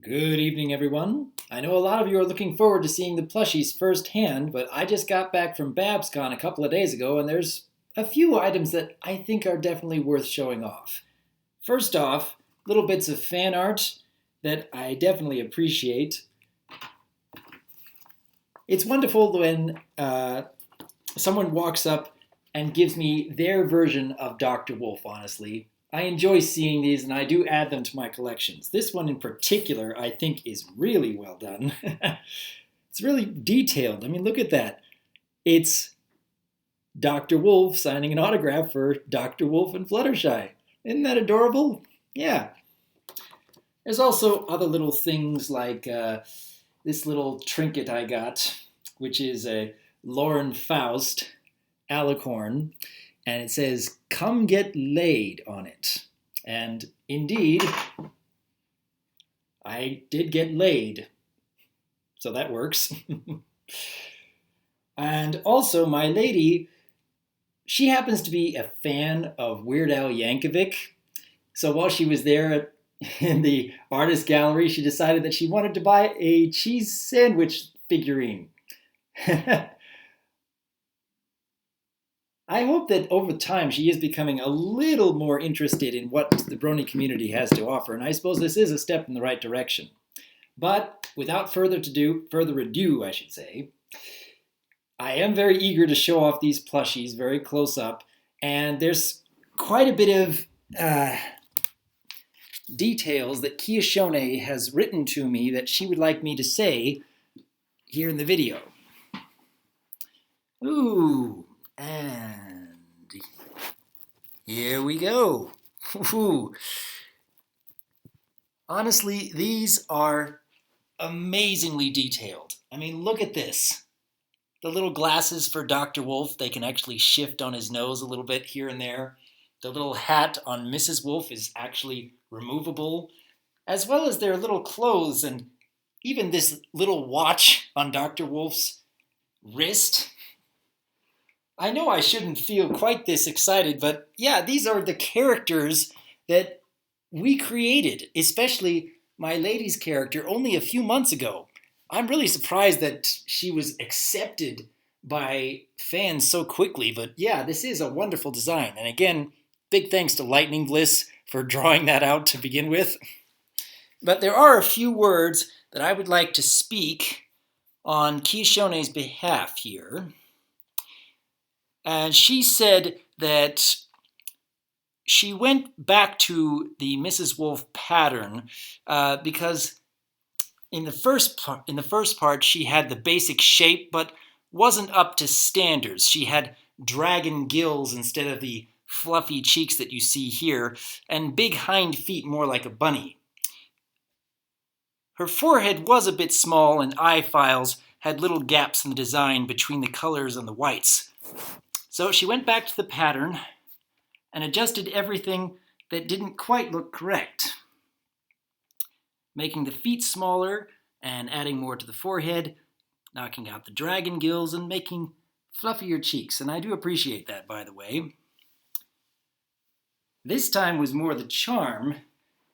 Good evening, everyone. I know a lot of you are looking forward to seeing the plushies firsthand, but I just got back from BabsCon a couple of days ago, and there's a few items that I think are definitely worth showing off. First off, little bits of fan art that I definitely appreciate. It's wonderful when someone walks up and gives me their version of DRWolf, honestly. I enjoy seeing these and I do add them to my collections. This one in particular I think is really well done. It's really detailed. I mean, look at that. It's Dr. Wolf signing an autograph for Dr. Wolf and Fluttershy. Isn't that adorable? Yeah. There's also other little things like this little trinket I got, which is a Lauren Faust alicorn, and it says, "Come get laid" on it. And indeed, I did get laid, so that works. And also, my lady, she happens to be a fan of Weird Al Yankovic, so while she was there in the artist gallery, she decided that she wanted to buy a cheese sandwich figurine. I hope that over time she is becoming a little more interested in what the Brony community has to offer, and I suppose this is a step in the right direction. But without further ado, I should say, I am very eager to show off these plushies very close up, and there's quite a bit of details that Kiyashone has written to me that she would like me to say here in the video. Ooh. And here we go. Ooh. Honestly, these are amazingly detailed. I mean, look at this. The little glasses for Dr. Wolf, they can actually shift on his nose a little bit here and there. The little hat on Mrs. Wolf is actually removable, as well as their little clothes and even this little watch on Dr. Wolf's wrist. I know I shouldn't feel quite this excited, but yeah, these are the characters that we created, especially my lady's character only a few months ago. I'm really surprised that she was accepted by fans so quickly, but yeah, this is a wonderful design. And again, big thanks to Lightning Bliss for drawing that out to begin with. But there are a few words that I would like to speak on Kiyashone's behalf here. And she said that she went back to the Mrs. Wolf pattern because in the first part she had the basic shape but wasn't up to standards. She had dragon gills instead of the fluffy cheeks that you see here, and big hind feet more like a bunny. Her forehead was a bit small, and eye files had little gaps in the design between the colors and the whites. So she went back to the pattern and adjusted everything that didn't quite look correct, making the feet smaller and adding more to the forehead, knocking out the dragon gills and making fluffier cheeks, and I do appreciate that, by the way. This time was more the charm,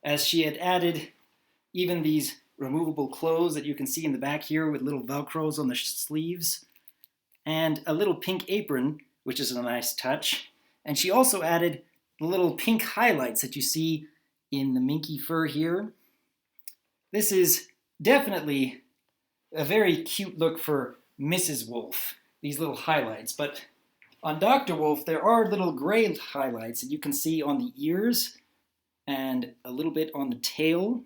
as she had added even these removable clothes that you can see in the back here with little velcros on the sleeves, and a little pink apron, which is a nice touch. And she also added the little pink highlights that you see in the minky fur here. This is definitely a very cute look for Mrs. Wolf, these little highlights. But on Dr. Wolf, there are little gray highlights that you can see on the ears and a little bit on the tail.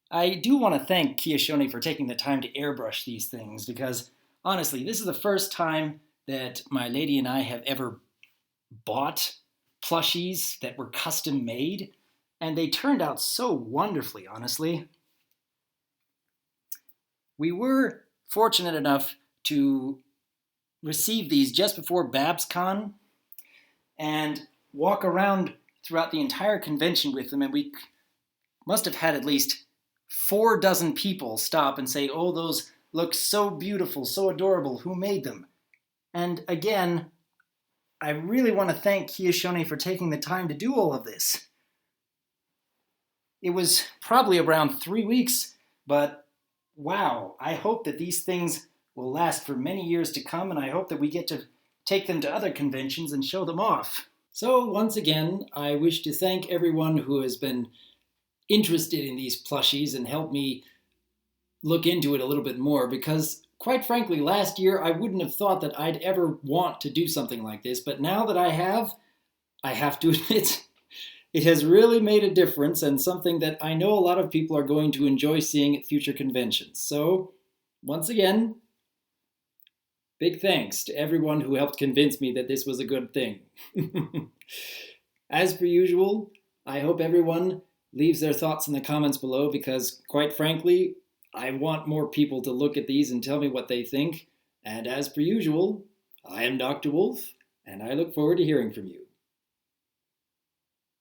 I do want to thank Kiyashone for taking the time to airbrush these things because, honestly, this is the first time that my lady and I have ever bought plushies that were custom made, and they turned out so wonderfully, honestly. We were fortunate enough to receive these just before BabsCon and walk around throughout the entire convention with them, and we must have had at least 4 dozen people stop and say, "Oh, those look so beautiful, so adorable, who made them?" And again, I really want to thank Kiyashone for taking the time to do all of this. It was probably around 3 weeks, but wow, I hope that these things will last for many years to come, and I hope that we get to take them to other conventions and show them off. So once again, I wish to thank everyone who has been interested in these plushies and helped me look into it a little bit more, because quite frankly, last year I wouldn't have thought that I'd ever want to do something like this, but now that I have to admit, it has really made a difference and something that I know a lot of people are going to enjoy seeing at future conventions. So, once again, big thanks to everyone who helped convince me that this was a good thing. As per usual, I hope everyone leaves their thoughts in the comments below, because quite frankly, I want more people to look at these and tell me what they think. And as per usual, I am Dr. Wolf, and I look forward to hearing from you.